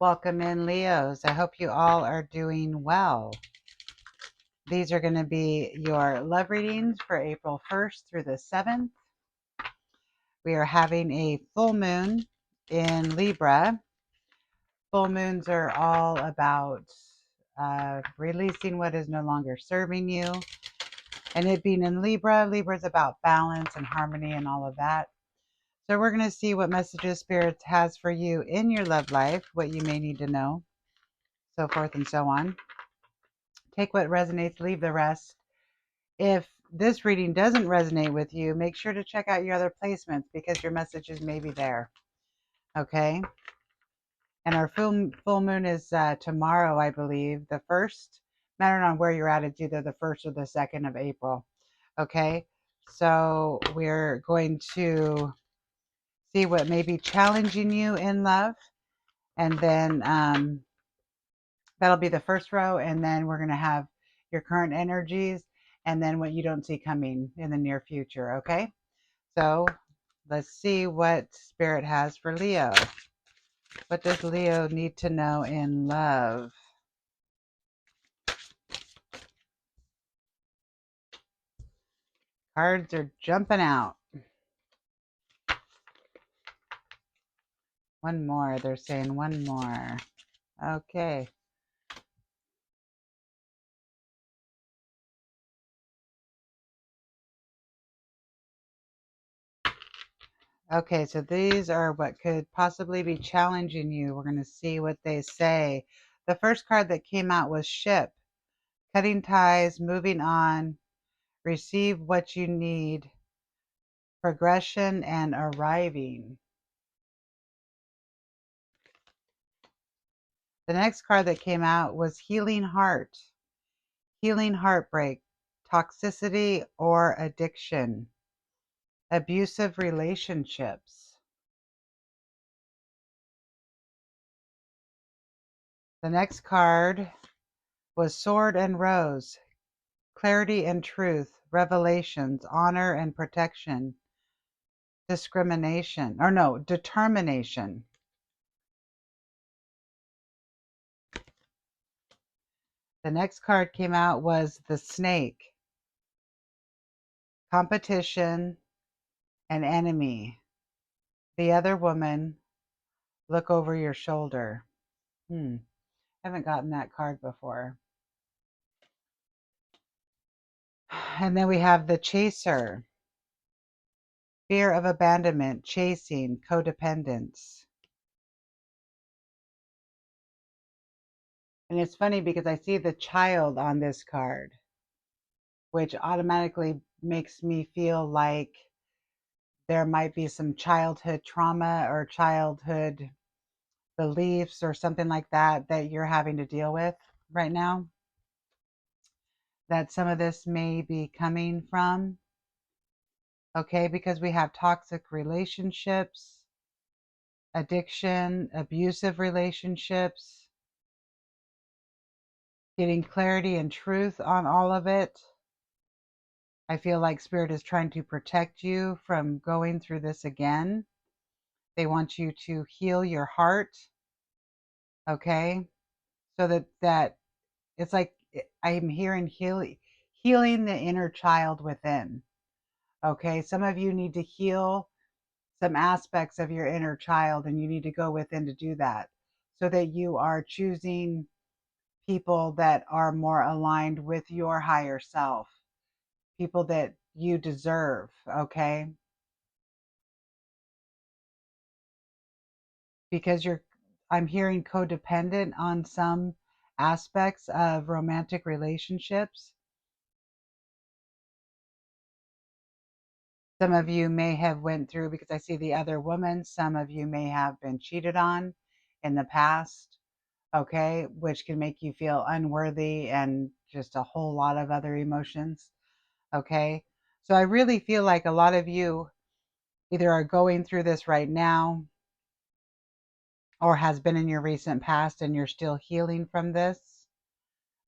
Welcome in, Leos. I hope you all are doing well. These are going to be your love readings for April 1st through the 7th. We are having a full moon in Libra. Full moons are all about releasing what is no longer serving you. And it being in Libra, Libra is about balance and harmony and all of that. So we're going to see what messages Spirit has for you in your love life, what you may need to know, so forth and so on. Take what resonates, leave the rest. If this reading doesn't resonate with you, make sure to check out your other placements because your messages may be there. Okay? And our full moon is tomorrow, I believe, the 1st. Matter on where you're at, it's either the 1st or the 2nd of April. Okay? So we're going to see what may be challenging you in love. And then that'll be the first row. And then we're going to have your current energies and then what you don't see coming in the near future. Okay? So let's see what Spirit has for Leo. What does Leo need to know in love? Cards are jumping out. One more. They're saying one more. Okay. Okay, so these are what could possibly be challenging you. We're going to see what they say. The first card that came out was Ship. Cutting ties, moving on, receive what you need, progression, and arriving. The next card that came out was Healing Heart. Healing heartbreak, toxicity or addiction, abusive relationships. The next card was Sword and Rose, clarity and truth, revelations, honor and protection, determination. The next card came out was the Snake, competition and enemy. The other woman, look over your shoulder. Haven't gotten that card before. And then we have the Chaser, fear of abandonment, chasing, codependence. And it's funny because I see the Child on this card, which automatically makes me feel like there might be some childhood trauma or childhood beliefs or something like that that you're having to deal with right now, that some of this may be coming from. Okay, because we have toxic relationships, addiction, abusive relationships, getting clarity and truth on all of it. I feel like Spirit is trying to protect you from going through this again. They want you to heal your heart, okay? So that it's like I'm hearing healing the inner child within. Okay? Some of you need to heal some aspects of your inner child and you need to go within to do that so that you are choosing people that are more aligned with your higher self, people that you deserve, okay? Because I'm hearing codependent on some aspects of romantic relationships. Some of you may have went through, because I see the other woman, some of you may have been cheated on in the past, okay, which can make you feel unworthy and just a whole lot of other emotions, okay? So I really feel like a lot of you either are going through this right now or has been in your recent past and you're still healing from this,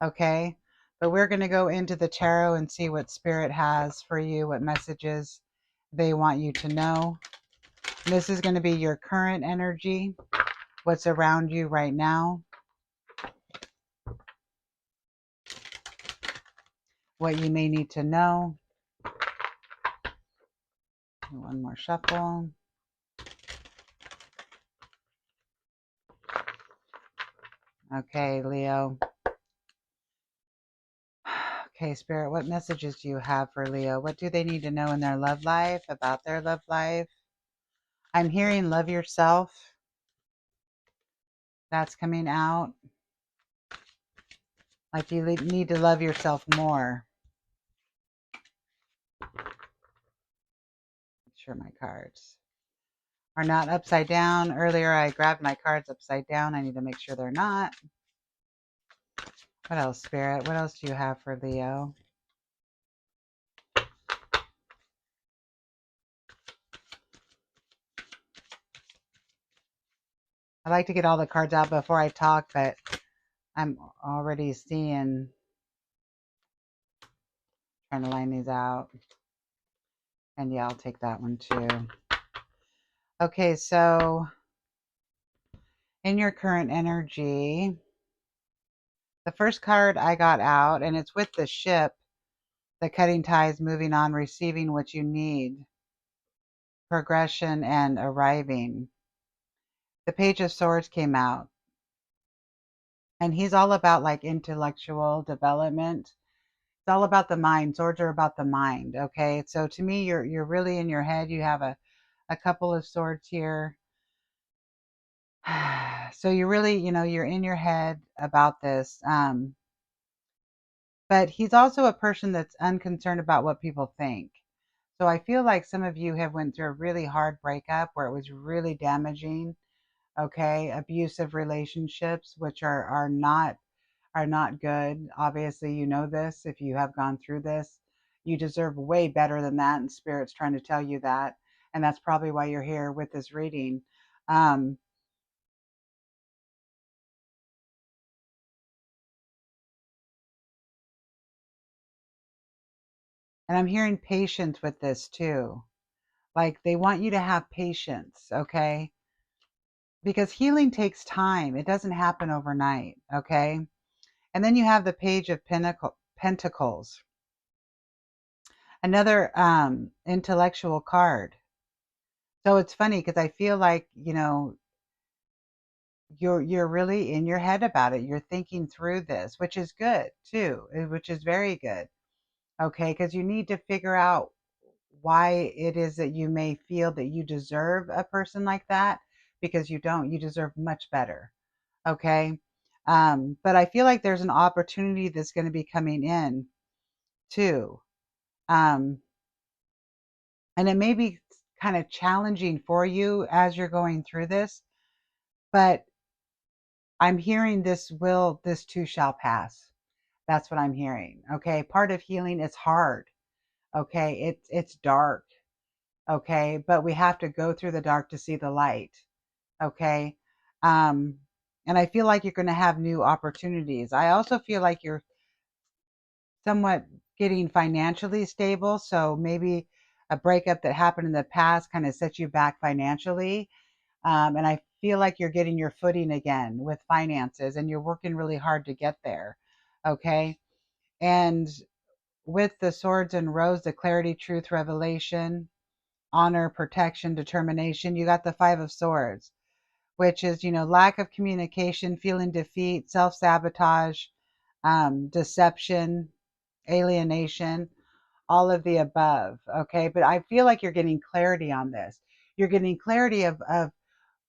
okay? But we're going to go into the tarot and see what Spirit has for you, what messages they want you to know. And this is going to be your current energy, what's around you right now, what you may need to know. One more shuffle. Okay, Leo. Okay, Spirit, what messages do you have for Leo? What do they need to know in their love life, about their love life? I'm hearing love yourself. That's coming out. Like you need to love yourself more. Make sure my cards are not upside down. Earlier I grabbed my cards upside down. I need to make sure they're not. What else, Spirit? What else do you have for Leo? I like to get all the cards out before I talk, but I'm already seeing, trying to line these out. And yeah, I'll take that one too. Okay, so in your current energy, the first card I got out, and it's with the ship, the cutting ties, moving on, receiving what you need, progression and arriving. The Page of Swords came out, and he's all about like intellectual development. It's all about the mind. Swords are about the mind. Okay, so to me, you're really in your head. You have a couple of swords here. So you're really, you're in your head about this. But he's also a person that's unconcerned about what people think. So I feel like some of you have went through a really hard breakup where it was really damaging. Okay, abusive relationships, which are not good. Obviously, you know this. If you have gone through this, you deserve way better than that, and Spirit's trying to tell you that, and that's probably why you're here with this reading. Um, and I'm hearing patience with this too. Like they want you to have patience, okay? Because healing takes time. It doesn't happen overnight, okay? And then you have the Page of Pentacles, another intellectual card. So it's funny because I feel like, you're really in your head about it. You're thinking through this, which is good too, which is very good. Okay, because you need to figure out why it is that you may feel that you deserve a person like that, because you don't. You deserve much better. Okay. But I feel like there's an opportunity that's going to be coming in too. Um, and it may be kind of challenging for you as you're going through this, but I'm hearing this too shall pass. That's what I'm hearing. Okay. Part of healing is hard. Okay. It's dark. Okay. But we have to go through the dark to see the light. Okay. Um, and I feel like you're going to have new opportunities. I also feel like you're somewhat getting financially stable. So maybe a breakup that happened in the past kind of set you back financially. And I feel like you're getting your footing again with finances and you're working really hard to get there. Okay. And with the Swords and Rose, the clarity, truth, revelation, honor, protection, determination, you got the Five of Swords, which is, lack of communication, feeling defeat, self sabotage, deception, alienation, all of the above. Okay. But I feel like you're getting clarity on this. You're getting clarity of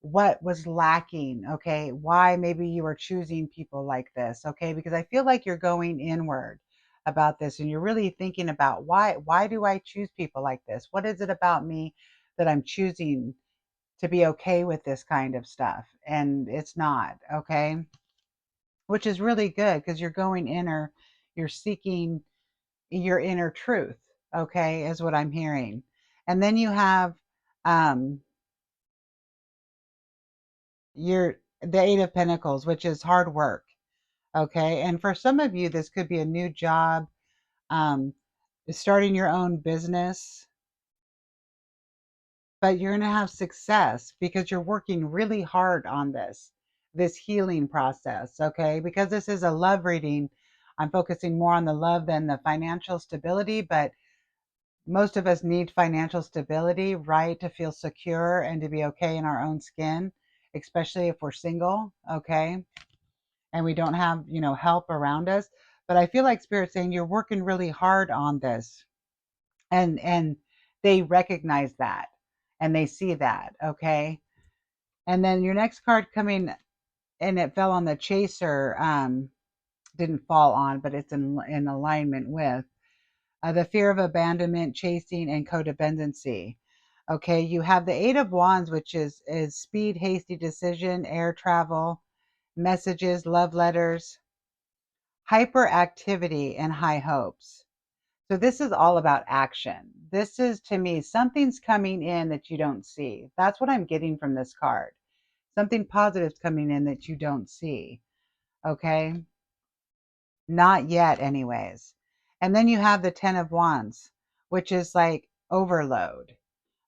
what was lacking. Okay. Why maybe you are choosing people like this. Okay. Because I feel like you're going inward about this and you're really thinking about why do I choose people like this? What is it about me that I'm choosing to be okay with this kind of stuff? And it's not. Okay. Which is really good because you're going inner, you're seeking your inner truth, okay, is what I'm hearing. And then you have um your the Eight of Pentacles, which is hard work, okay? And for some of you this could be a new job, um starting your own business, but you're going to have success because you're working really hard on this. this healing process, okay? Because this is a love reading, I'm focusing more on the love than the financial stability, but most of us need financial stability, right? To feel secure and to be okay in our own skin, especially if we're single, okay? And we don't have, help around us. But I feel like Spirit's saying you're working really hard on this. And they recognize that and they see that, okay? And then your next card coming, and it fell on the chaser, didn't fall on, but it's in alignment with the fear of abandonment, chasing, and codependency. Okay, you have the Eight of Wands, which is speed, hasty decision, air travel, messages, love letters, hyperactivity, and high hopes. So this is all about action. This is, to me, something's coming in that you don't see. That's what I'm getting from this card. Something positive's coming in that you don't see. Okay? Not yet, anyways. And then you have the Ten of Wands, which is like overload.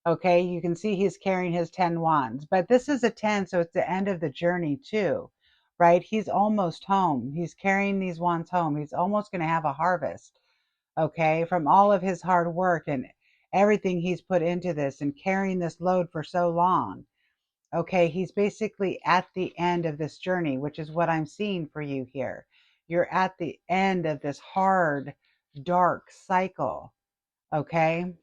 Okay, you can see he's carrying his 10 wands, but this is a 10, so it's the end of the journey too, right? He's almost home. He's carrying these wands home. He's almost going to have a harvest, okay, from all of his hard work and everything he's put into this and carrying this load for so long. Okay, he's basically at the end of this journey, which is what I'm seeing for you here. You're at the end of this hard, dark cycle, okay?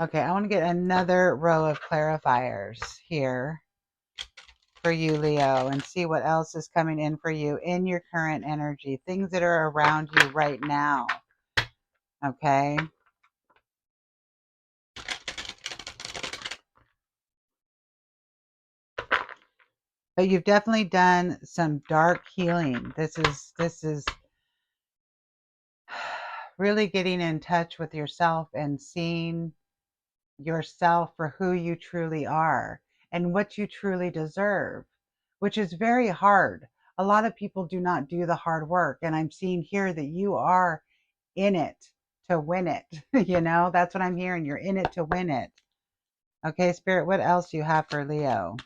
Okay, I want to get another row of clarifiers here for you, Leo, and see what else is coming in for you in your current energy, things that are around you right now. Okay. But you've definitely done some dark healing. This is really getting in touch with yourself and seeing yourself for who you truly are and what you truly deserve, which is very hard. A lot of people do not do the hard work. And I'm seeing here that you are in it to win it. That's what I'm hearing. You're in it to win it. Okay, Spirit, what else do you have for Leo?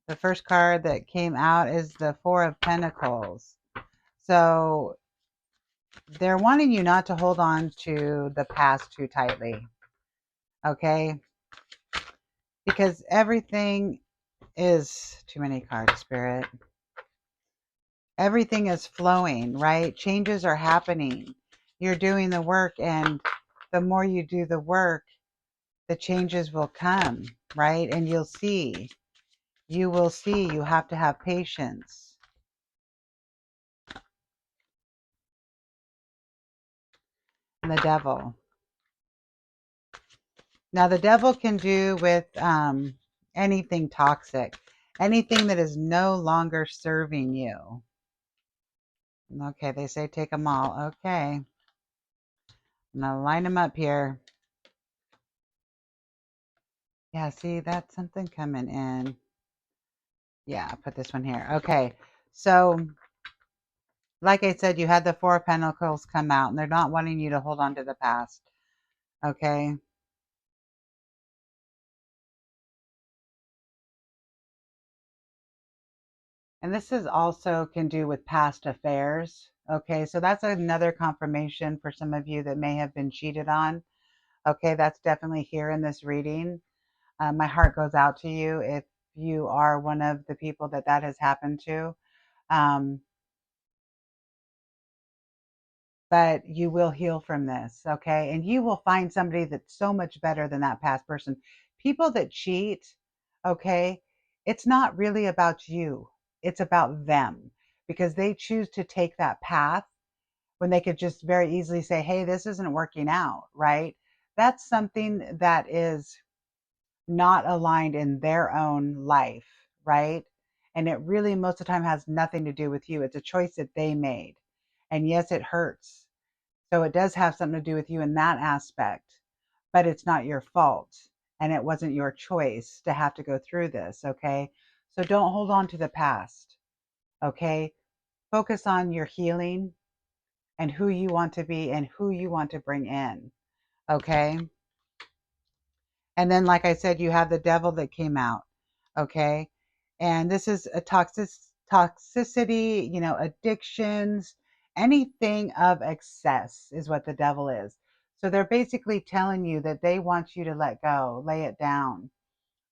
The first card that came out is the Four of Pentacles. So they're wanting you not to hold on to the past too tightly. Okay? Because everything is too many cards, Spirit. Everything is flowing, right? Changes are happening. You're doing the work, and the more you do the work, the changes will come, right? And you'll see. You will see. You have to have patience. And the devil. Now, the devil can do with anything toxic, anything that is no longer serving you. Okay, they say take them all. Okay. I'm going to line them up here. Yeah, see, that's something coming in. Yeah, I'll put this one here. Okay, so like I said, you had the Four of Pentacles come out, and they're not wanting you to hold on to the past. Okay. And this is also can do with past affairs. Okay, so that's another confirmation for some of you that may have been cheated on. Okay, that's definitely here in this reading. My heart goes out to you if you are one of the people that has happened to. Um, but you will heal from this, okay? And you will find somebody that's so much better than that past person. People that cheat, okay, it's not really about you, it's about them because they choose to take that path when they could just very easily say, hey, this isn't working out, right? That's something that is not aligned in their own life, right? And it really most of the time has nothing to do with you. It's a choice that they made. And yes, it hurts. So it does have something to do with you in that aspect, but it's not your fault. And it wasn't your choice to have to go through this, okay? So don't hold on to the past, okay? Focus on your healing and who you want to be and who you want to bring in, okay? And then, like I said, you have the devil that came out. Okay. And this is a toxicity, addictions, anything of excess is what the devil is. So they're basically telling you that they want you to let go, lay it down,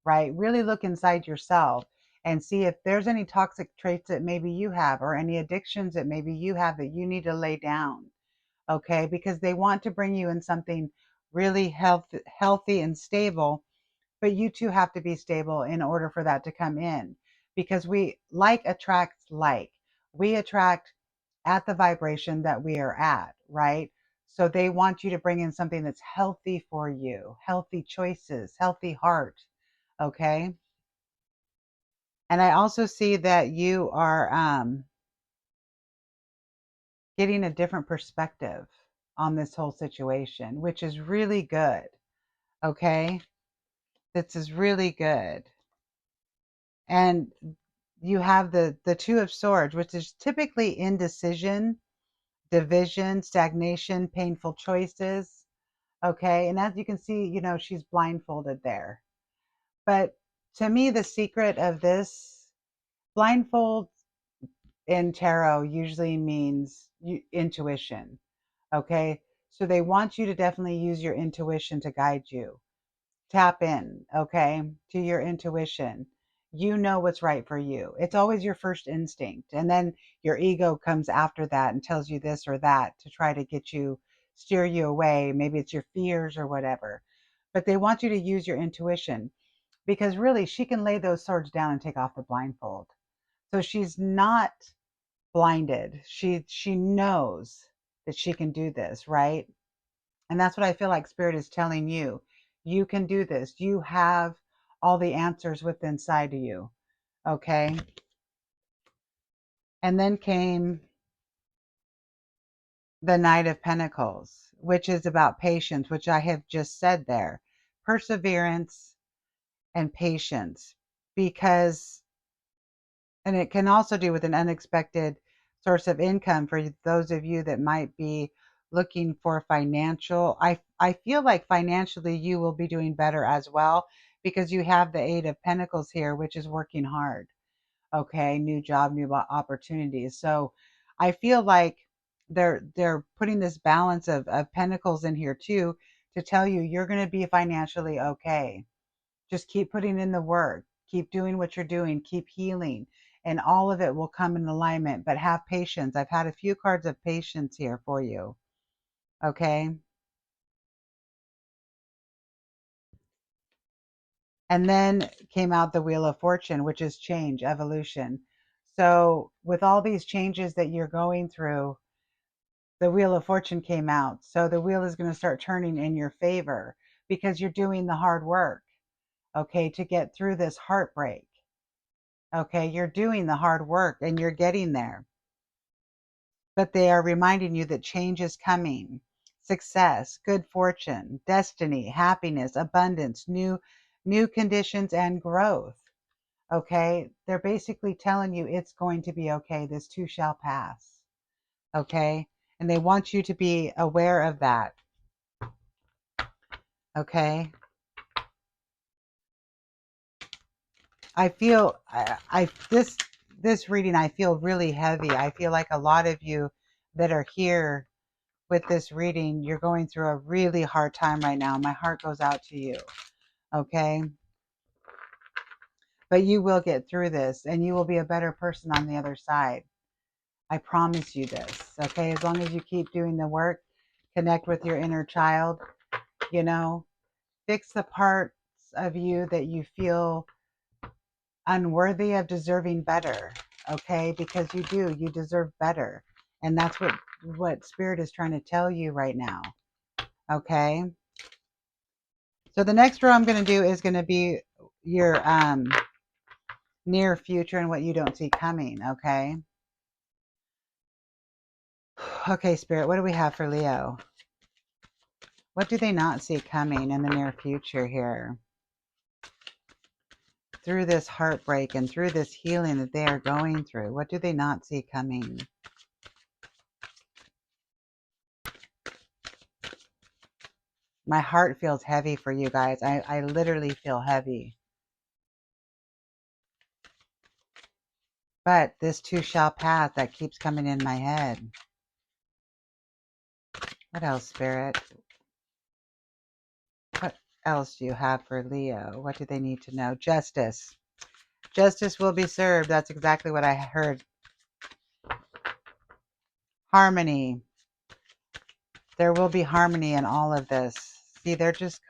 right? Really look inside yourself and see if there's any toxic traits that maybe you have or any addictions that maybe you have that you need to lay down. Okay, because they want to bring you in something really healthy and stable, but you too have to be stable in order for that to come in, because we like attracts like. We attract at the vibration that we are at, right? So they want you to bring in something that's healthy for you, healthy choices, healthy heart. Okay. And I also see that you are getting a different perspective on this whole situation, which is really good. Okay. This is really good. And you have the Two of Swords, which is typically indecision, division, stagnation, painful choices. Okay. And as you can see, she's blindfolded there. But to me, the secret of this blindfold in tarot usually means intuition. Okay. So they want you to definitely use your intuition to guide you. Tap in, okay, to your intuition. You know what's right for you. It's always your first instinct. And then your ego comes after that and tells you this or that to try to get you, steer you away. Maybe it's your fears or whatever. But they want you to use your intuition, because really she can lay those swords down and take off the blindfold. So she's not blinded. She knows that she can do this, right? And that's what I feel like Spirit is telling you. You can do this. You have all the answers within inside of you. Okay. And then came the Knight of Pentacles, which is about patience, which I have just said there. Perseverance and patience. Because, and it can also do with an unexpected source of income for those of you that might be looking for financial. I feel like financially you will be doing better as well, because you have the Eight of Pentacles here, which is working hard. Okay, new job, new opportunities. So I feel like they're putting this balance of pentacles in here too, to tell you you're going to be financially okay. Just keep putting in the work, keep doing what you're doing, keep healing, and all of it will come in alignment. But have patience. I've had a few cards of patience here for you. Okay. And then came out the Wheel of Fortune, which is change, evolution. So, with all these changes that you're going through, the Wheel of Fortune came out. So, the wheel is going to start turning in your favor because you're doing the hard work, okay, to get through this heartbreak. Okay, you're doing the hard work and you're getting there. But they are reminding you that change is coming. Success, good fortune, destiny, happiness, abundance, new conditions and growth. Okay? They're basically telling you it's going to be okay. This too shall pass. Okay? And they want you to be aware of that. Okay? I feel I this reading I feel really heavy. I feel like a lot of you that are here with this reading, you're going through a really hard time right now. My heart goes out to you. Okay? But you will get through this and you will be a better person on the other side. I promise you this. Okay? As long as you keep doing the work, connect with your inner child, you know, fix the parts of you that you feel unworthy of, deserving better. Okay? Because you deserve better. And that's what Spirit is trying to tell you right now. Okay? So the next row I'm going to do is going to be your near future and what you don't see coming. Okay? Okay, Spirit, what do we have for Leo? What do they not see coming in the near future here? Through this heartbreak and through this healing that they are going through, what do they not see coming? My heart feels heavy for you guys. I literally feel heavy. But this too shall pass, that keeps coming in my head. What else, Spirit? What else do you have for Leo? What do they need to know? Justice. Justice will be served. That's exactly what I heard. Harmony. There will be harmony in all of this. See, that's just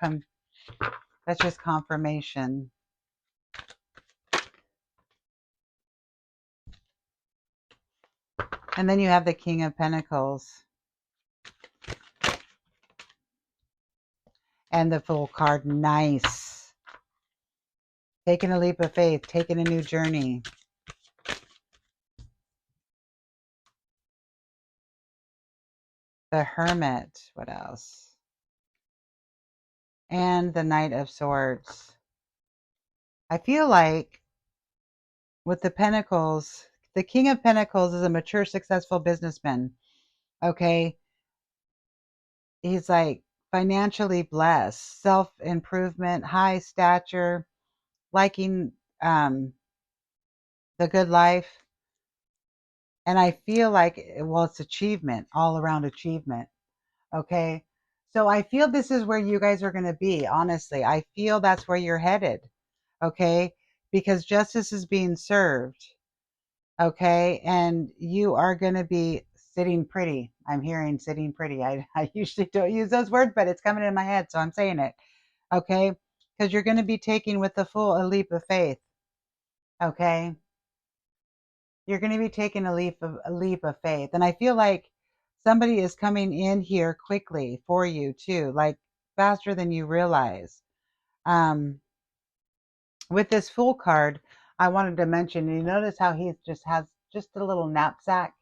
confirmation. And then you have the King of Pentacles and the Fool card. Nice. Taking a leap of faith, taking a new journey. The Hermit. What else? And the Knight of Swords. I feel like with the Pentacles, the King of Pentacles is a mature, successful businessman. Okay. He's like financially blessed, self-improvement, high stature, liking the good life. And I feel like, well, it's achievement, all around achievement. Okay. So I feel this is where you guys are going to be. Honestly, I feel that's where you're headed. Okay. Because justice is being served. Okay. And you are going to be sitting pretty. I'm hearing sitting pretty. I usually don't use those words, but it's coming in my head. So I'm saying it. Okay. Because you're going to be taking with the Fool a leap of faith. Okay. You're going to be taking a leap of faith. And I feel like somebody is coming in here quickly for you too, like faster than you realize. With this Fool card, I wanted to mention, you notice how he just has just a little knapsack,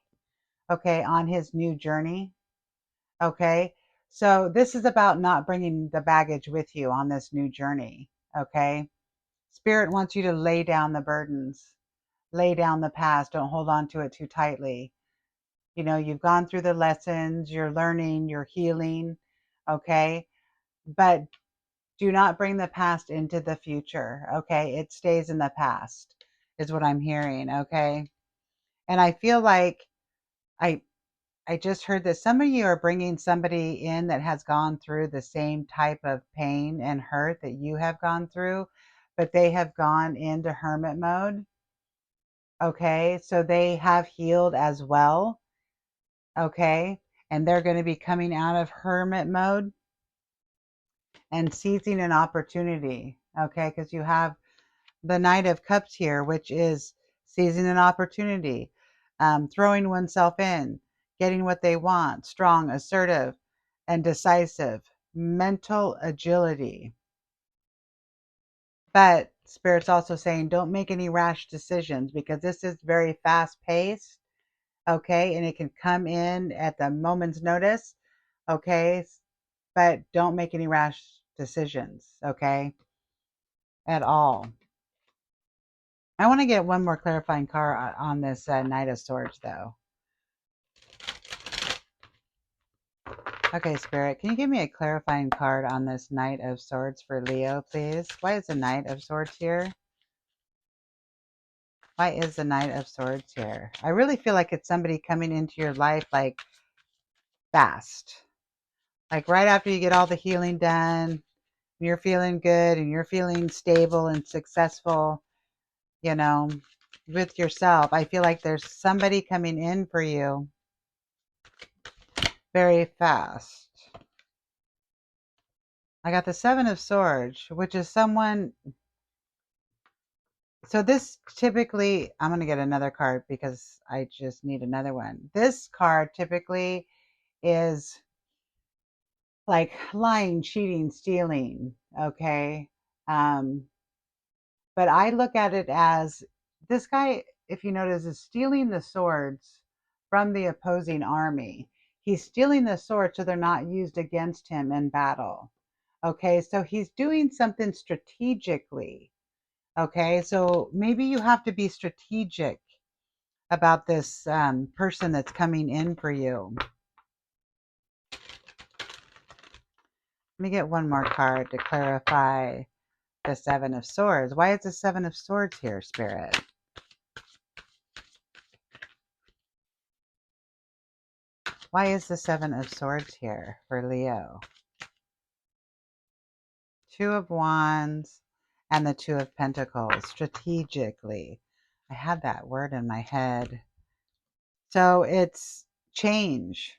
okay, on his new journey. Okay. So this is about not bringing the baggage with you on this new journey. Okay. Spirit wants you to lay down the burdens, lay down the past. Don't hold on to it too tightly. You know, you've gone through the lessons, you're learning, you're healing. Okay. But do not bring the past into the future. Okay. It stays in the past, is what I'm hearing. Okay. And I feel like I, I just heard that some of you are bringing somebody in that has gone through the same type of pain and hurt that you have gone through, but they have gone into hermit mode. Okay. So they have healed as well. Okay. And they're going to be coming out of hermit mode and seizing an opportunity. Okay. Because you have the Knight of Cups here, which is seizing an opportunity, throwing oneself in, getting what they want, strong, assertive, and decisive, mental agility. But Spirit's also saying don't make any rash decisions because this is very fast paced. Okay. And it can come in at the moment's notice. Okay. But don't make any rash decisions. Okay. At all. I want to get one more clarifying card on this Knight of Swords, though. Okay, Spirit, can you give me a clarifying card on this Knight of Swords for Leo, please? Why is the Knight of Swords here? Why is the Knight of Swords here? I really feel like it's somebody coming into your life like fast. Like right after you get all the healing done, you're feeling good and you're feeling stable and successful, you know, with yourself. I feel like there's somebody coming in for you very fast. I got the Seven of Swords, which is someone. So this typically, I'm going to get another card because I just need another one. This card typically is like lying, cheating, stealing. Okay. Um, but I look at it as this guy, if you notice, is stealing the swords from the opposing army. He's stealing the swords so they're not used against him in battle. Okay, so he's doing something strategically. Okay, so maybe you have to be strategic about this person that's coming in for you. Let me get one more card to clarify the Seven of Swords. Why is the Seven of Swords here, Spirit? Why is the Seven of Swords here for Leo? Two of Wands and the Two of Pentacles, strategically. I had that word in my head. So it's change.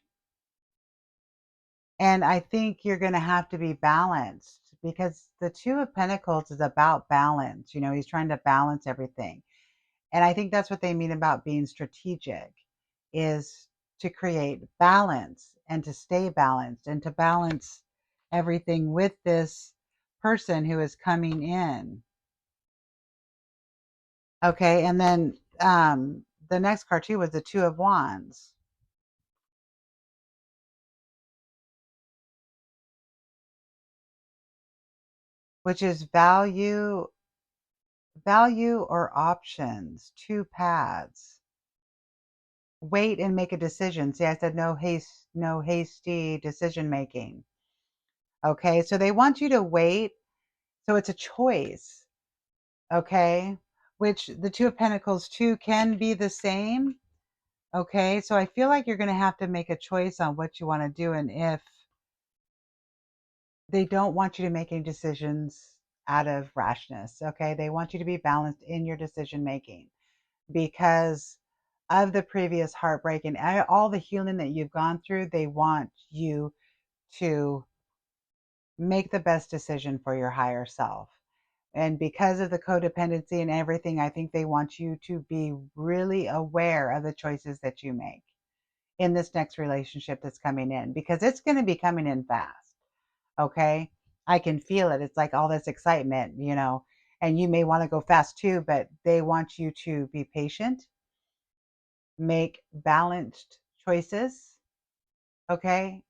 And I think you're going to have to be balanced because the Two of Pentacles is about balance. You know, he's trying to balance everything. And I think that's what they mean about being strategic, is to create balance and to stay balanced and to balance everything with this person who is coming in. Okay, and then the next card too was the Two of Wands, which is value or options, two paths. Wait and make a decision. See, I said no hasty decision making. Okay, so they want you to wait. So it's a choice. Okay, which the Two of Pentacles too can be the same. Okay, so I feel like you're going to have to make a choice on what you want to do, and if they don't want you to make any decisions out of rashness. Okay, they want you to be balanced in your decision making because of the previous heartbreak and all the healing that you've gone through. They want you to make the best decision for your higher self. And because of the codependency and everything, I think they want you to be really aware of the choices that you make in this next relationship that's coming in, because it's going to be coming in fast. Okay. I can feel it. It's like all this excitement, you know, and you may want to go fast too, but they want you to be patient, make balanced choices. Okay.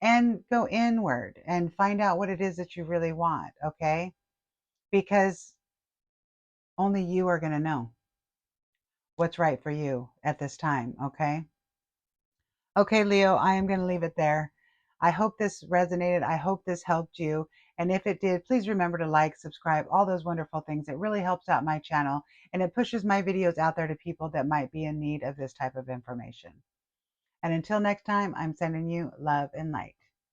And go inward and find out what it is that you really want. Okay. Because only you are going to know what's right for you at this time. Okay. Okay, Leo, I am going to leave it there. I hope this resonated. I hope this helped you. And if it did, please remember to like, subscribe, all those wonderful things. It really helps out my channel and it pushes my videos out there to people that might be in need of this type of information. And until next time, I'm sending you love and light.